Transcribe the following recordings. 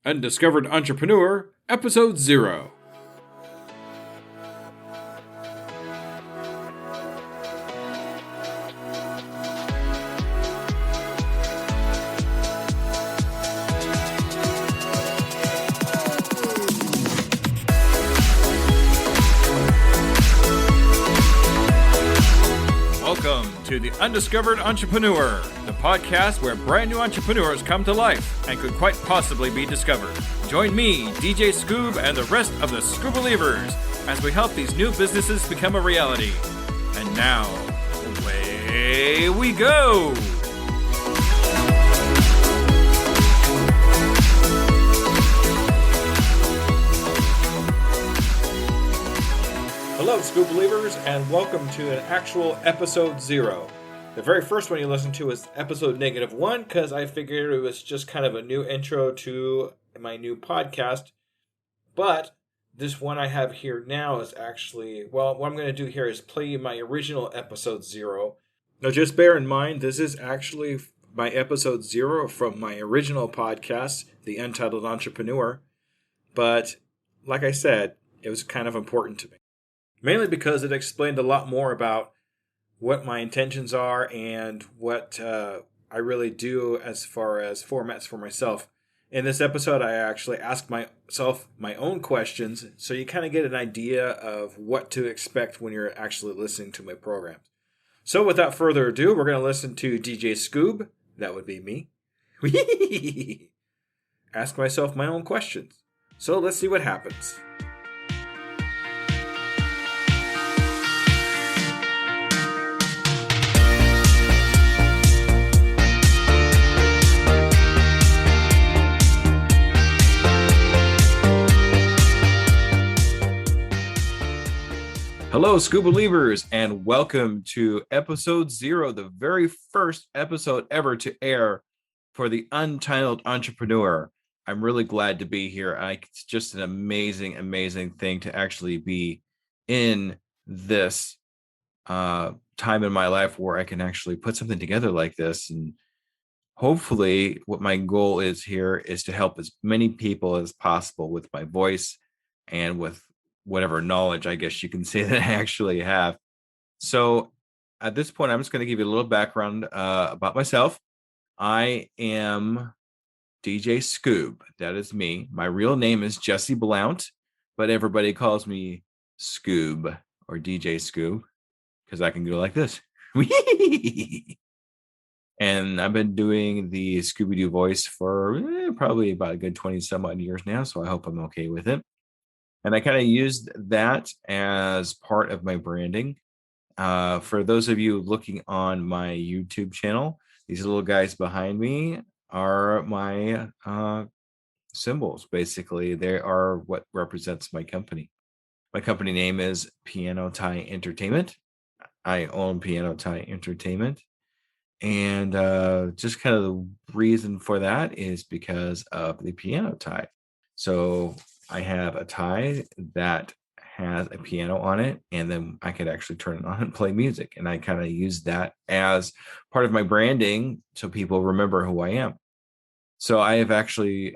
Undiscovered Entrepreneur, Episode 0. Welcome to the Undiscovered Entrepreneur, the podcast where brand new entrepreneurs come to life and could quite possibly be discovered. Join me, DJ Scoob, and the rest of the Scoob Believers as we help these new businesses become a reality. And now, away we go! Hello, Scoob Believers, and welcome to an actual episode 0. The very first one you listened to was episode -1, because I figured it was just kind of a new intro to my new podcast. But this one I have here now is actually, well, what I'm going to do here is play you my original episode 0. Now, just bear in mind, this is actually my episode 0 from my original podcast, The Untitled Entrepreneur. But, like I said, it was kind of important to me. Mainly because it explained a lot more about what my intentions are and what I really do as far as formats for myself. In this episode, I actually ask myself my own questions, so you kind of get an idea of what to expect when you're actually listening to my programs. So without further ado, we're going to listen to DJ Scoob, that would be me, ask myself my own questions. So let's see what happens. Hello, Scoob Believers, and welcome to episode 0, the very first episode ever to air for the Untitled Entrepreneur. I'm really glad to be here. It's just an amazing, amazing thing to actually be in this time in my life where I can actually put something together like this. And hopefully what my goal is here is to help as many people as possible with my voice and with whatever knowledge, I guess you can say, that I actually have. So at this point, I'm just going to give you a little background about myself. I am DJ Scoob. That is me. My real name is Jesse Blount, but everybody calls me Scoob or DJ Scoob because I can go like this. And I've been doing the Scooby-Doo voice for probably about a good 20 some odd years now, so I hope I'm okay with it. And I kind of used that as part of my branding. For those of you looking on my YouTube channel, these little guys behind me are my symbols. Basically, they are what represents my company. My company name is Piano Tie Entertainment. I own Piano Tie Entertainment. And just kind of the reason for that is because of the piano tie. So I have a tie that has a piano on it, and then I could actually turn it on and play music. And I kind of use that as part of my branding so people remember who I am. So I have actually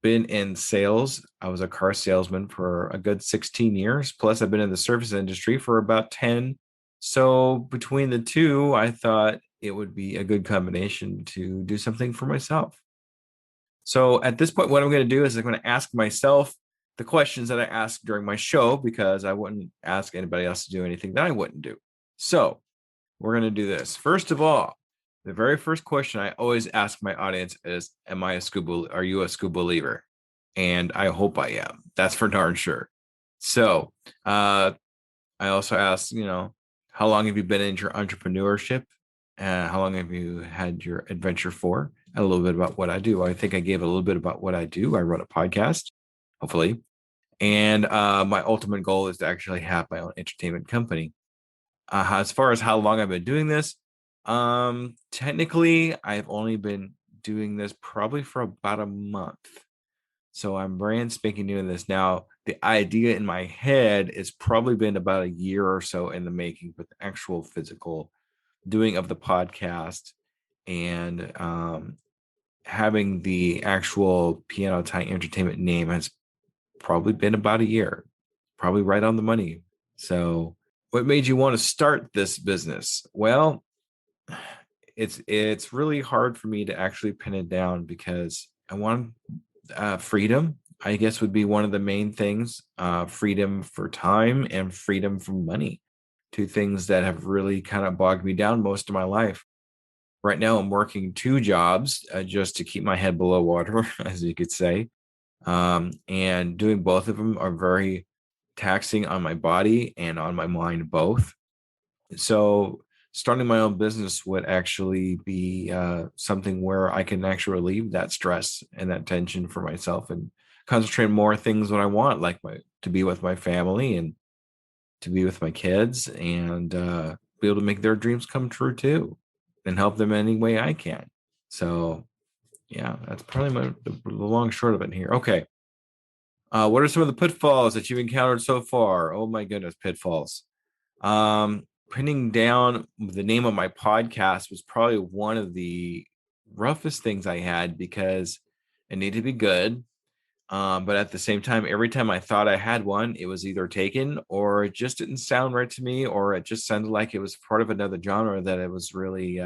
been in sales. I was a car salesman for a good 16 years. Plus, I've been in the service industry for about 10. So between the two, I thought it would be a good combination to do something for myself. So at this point, what I'm going to do is I'm going to ask myself the questions that I asked during my show, because I wouldn't ask anybody else to do anything that I wouldn't do. So we're going to do this. First of all, the very first question I always ask my audience is, are you a Scoob Believer? And I hope I am. That's for darn sure. So I also ask, how long have you been in your entrepreneurship? How long have you had your adventure for? And a little bit about what I do. I think I gave a little bit about what I do. I run a podcast, hopefully. And my ultimate goal is to actually have my own entertainment company. As far as how long I've been doing this, technically, I've only been doing this probably for about a month. So I'm brand spanking new in this now. The idea in my head has probably been about a year or so in the making, but the actual physical doing of the podcast and having the actual Piano Time Entertainment name has probably been about a year, probably right on the money. So, what made you want to start this business? Well, it's really hard for me to actually pin it down because I want freedom. I guess would be one of the main things. Freedom for time and freedom from money. Two things that have really kind of bogged me down most of my life. Right now, I'm working two jobs just to keep my head below water, as you could say. And doing both of them are very taxing on my body and on my mind both. So starting my own business would actually be something where I can actually relieve that stress and that tension for myself and concentrate on more things that I want, like to be with my family and to be with my kids and be able to make their dreams come true too and help them any way I can. So yeah, that's probably the long short of it here. Okay. What are some of the pitfalls that you've encountered so far? Oh my goodness, pitfalls. Pinning down the name of my podcast was probably one of the roughest things I had because it needed to be good. But at the same time, every time I thought I had one, it was either taken or it just didn't sound right to me, or it just sounded like it was part of another genre that it was really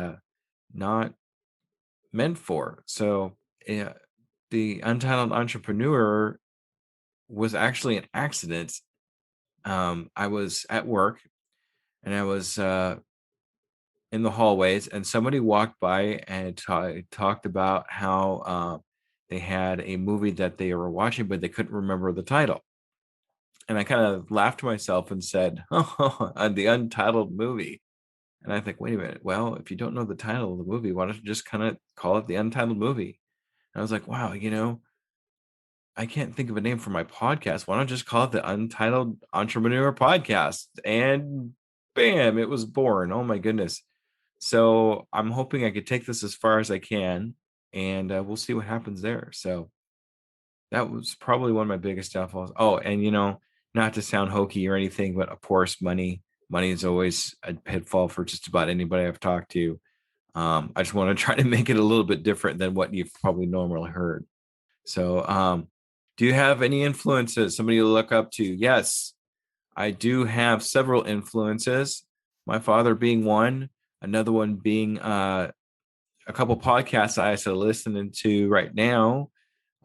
not meant for. So, yeah, the Untitled Entrepreneur was actually an accident. I was at work and I was in the hallways, and somebody walked by and talked about how they had a movie that they were watching, but they couldn't remember the title. And I kind of laughed to myself and said, "Oh, the Untitled movie." And I think, wait a minute. Well, if you don't know the title of the movie, why don't you just kind of call it the Untitled movie? And I was like, wow, I can't think of a name for my podcast. Why don't I just call it the Untitled Entrepreneur Podcast? And bam, it was born. Oh my goodness. So I'm hoping I could take this as far as I can, and we'll see what happens there. So that was probably one of my biggest downfalls. Oh, and not to sound hokey or anything, but of course, money is always a pitfall for just about anybody I've talked to. I just want to try to make it a little bit different than what you've probably normally heard. So, do you have any influences? Somebody you look up to? Yes, I do have several influences. My father being one, another one being a couple podcasts I started listening to right now.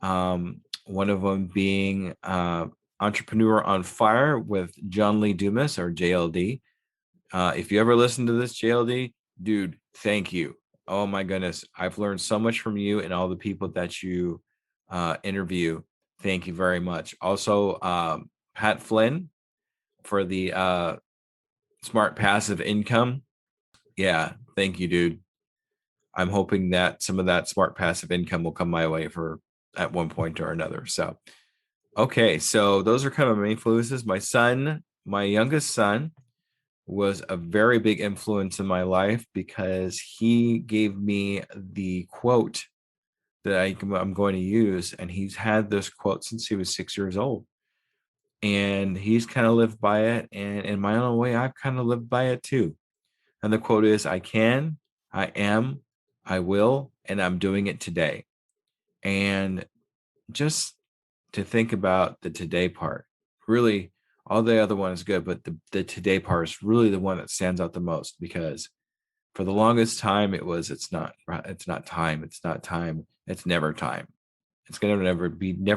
One of them being Entrepreneur on Fire with John Lee Dumas, or JLD. If you ever listen to this, JLD, dude, thank you. Oh my goodness. I've learned so much from you and all the people that you interview. Thank you very much. Also, Pat Flynn for the Smart Passive Income. Yeah, thank you, dude. I'm hoping that some of that smart passive income will come my way for at one point or another. So, okay. So those are kind of my influences. My youngest son was a very big influence in my life because he gave me the quote that I'm going to use. And he's had this quote since he was 6 years old. And he's kind of lived by it. And in my own way, I've kind of lived by it too. And the quote is, I can, I am, I will, and I'm doing it today. And just to think about the today part, really, all the other one is good, but the today part is really the one that stands out the most because for the longest time it's not time, it's never time. It's gonna never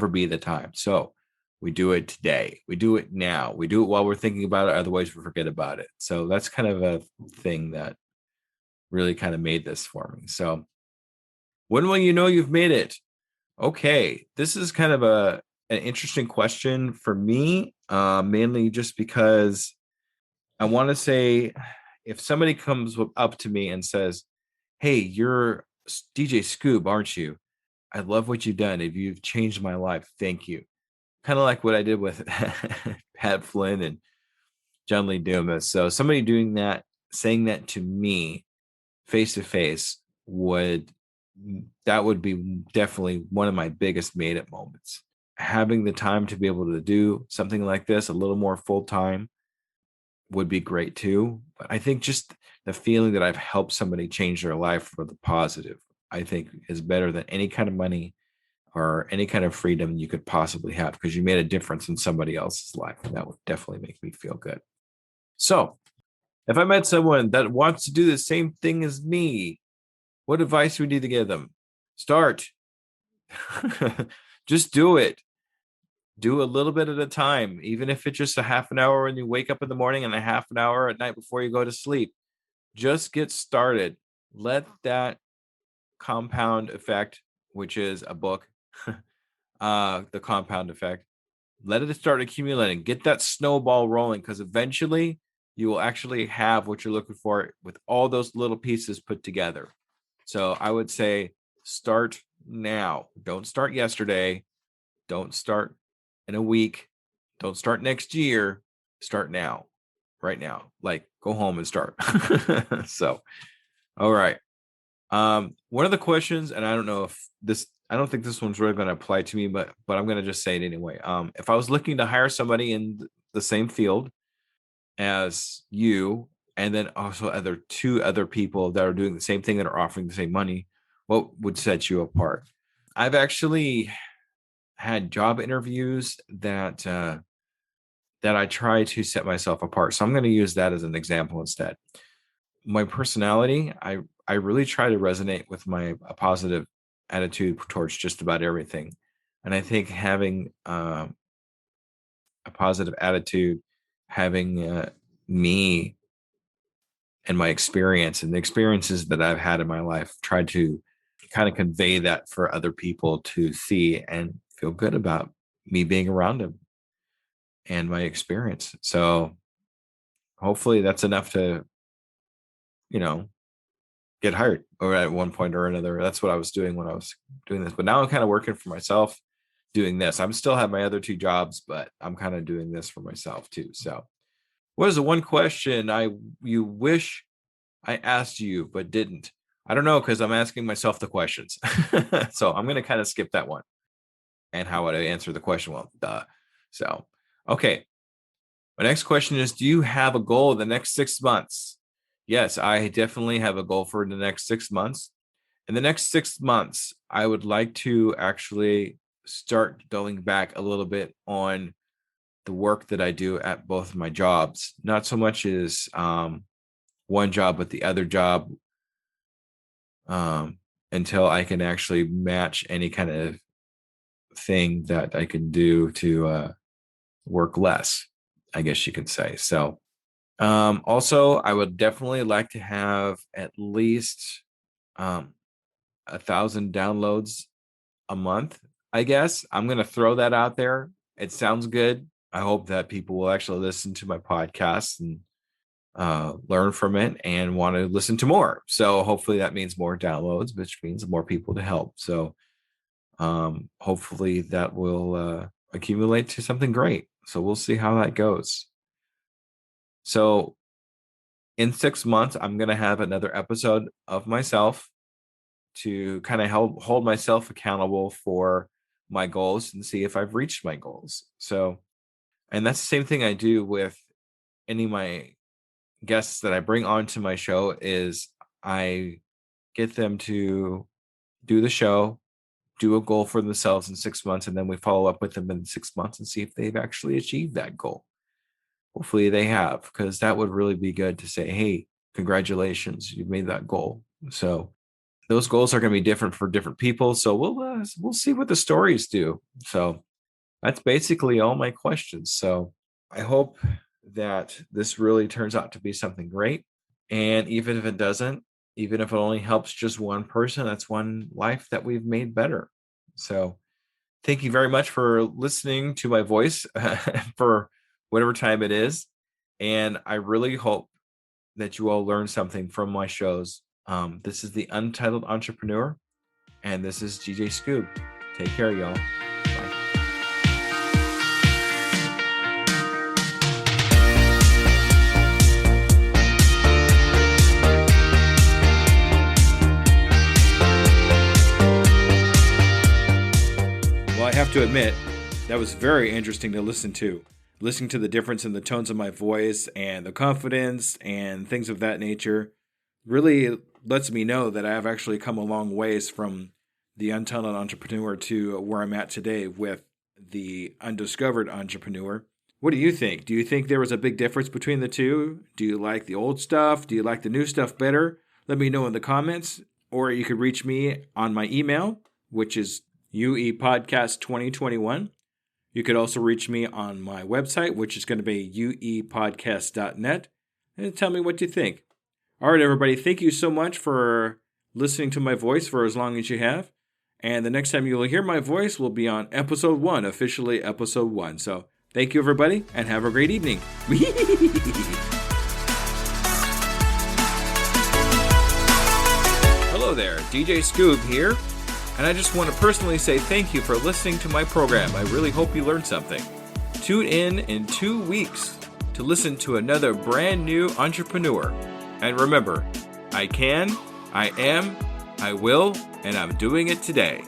be the time. So we do it today. We do it now. We do it while we're thinking about it, otherwise we forget about it. So that's kind of a thing that really kind of made this for me. So when will you know you've made it? Okay, this is kind of an interesting question for me, mainly just because I want to say if somebody comes up to me and says, "Hey, you're DJ Scoob, aren't you? I love what you've done. If you've changed my life, thank you." Kind of like what I did with Pat Flynn and John Lee Dumas. So somebody doing that, saying that to me face to face would be definitely one of my biggest made it moments. Having the time to be able to do something like this a little more full time would be great too. But I think just the feeling that I've helped somebody change their life for the positive, I think is better than any kind of money or any kind of freedom you could possibly have, because you made a difference in somebody else's life. And that would definitely make me feel good. So if I met someone that wants to do the same thing as me, what advice would you need to give them? Start. Just do it. Do a little bit at a time, even if it's just a half an hour when you wake up in the morning and a half an hour at night before you go to sleep. Just get started. Let that compound effect, which is a book, the compound effect, let it start accumulating. Get that snowball rolling, because eventually you will actually have what you're looking for with all those little pieces put together. So I would say start now. Don't start yesterday. Don't start in a week. Don't start next year. Start now, right now. Like, go home and start. So, all right. One of the questions, and I don't think this one's really going to apply to me, but I'm going to just say it anyway. If I was looking to hire somebody in the same field as you, and then also two other people that are doing the same thing that are offering the same money, what would set you apart? I've actually had job interviews that I try to set myself apart. So I'm going to use that as an example instead. My personality, I really try to resonate with a positive attitude towards just about everything. And I think having a positive attitude, having me and my experience and the experiences that I've had in my life, tried to kind of convey that for other people to see and feel good about me being around them and my experience. So hopefully that's enough to, you know, get hired, or at one point or another. That's what I was doing when I was doing this. But now I'm kind of working for myself doing this. I'm still have my other two jobs, but I'm kind of doing this for myself too. So what is the one question you wish I asked you but didn't? I don't know, because I'm asking myself the questions. So I'm going to kind of skip that one. And how would I answer the question? Well, duh. So, okay. My next question is, do you have a goal in the next 6 months? Yes, I definitely have a goal for the next 6 months. In the next 6 months, I would like to actually start going back a little bit on the work that I do at both of my jobs. Not so much as one job, but the other job, until I can actually match any kind of thing that I can do to work less, I guess you could say. So, also, I would definitely like to have at least 1,000 downloads a month. I guess I'm going to throw that out there. It sounds good. I hope that people will actually listen to my podcast and learn from it and want to listen to more. So hopefully that means more downloads, which means more people to help. So hopefully that will accumulate to something great. So we'll see how that goes. So in 6 months, I'm going to have another episode of myself to kind of hold myself accountable for my goals and see if I've reached my goals. So, and that's the same thing I do with any of my guests that I bring onto my show. Is I get them to do the show, do a goal for themselves in 6 months, and then we follow up with them in 6 months and see if they've actually achieved that goal. Hopefully they have, because that would really be good to say, hey, congratulations, you've made that goal. So those goals are going to be different for different people. So we'll see what the stories do. So that's basically all my questions. So I hope that this really turns out to be something great. And even if it doesn't, even if it only helps just one person, that's one life that we've made better. So thank you very much for listening to my voice for whatever time it is. And I really hope that you all learn something from my shows. This is the Untitled Entrepreneur, and this is GJ Scoob. Take care, y'all. Bye. Well, I have to admit, that was very interesting to listen to. Listening to the difference in the tones of my voice and the confidence and things of that nature really lets me know that I've actually come a long ways from the Untitled Entrepreneur to where I'm at today with the Undiscovered Entrepreneur. What do you think? Do you think there was a big difference between the two? Do you like the old stuff? Do you like the new stuff better? Let me know in the comments, or you could reach me on my email, which is uepodcast2021. You could also reach me on my website, which is going to be uepodcast.net, and tell me what you think. All right, everybody, thank you so much for listening to my voice for as long as you have. And the next time you will hear my voice will be on episode 1, officially episode 1. So thank you, everybody, and have a great evening. Hello there, DJ Scoob here. And I just want to personally say thank you for listening to my program. I really hope you learned something. Tune in 2 weeks to listen to another brand new entrepreneur. And remember, I can, I am, I will, and I'm doing it today.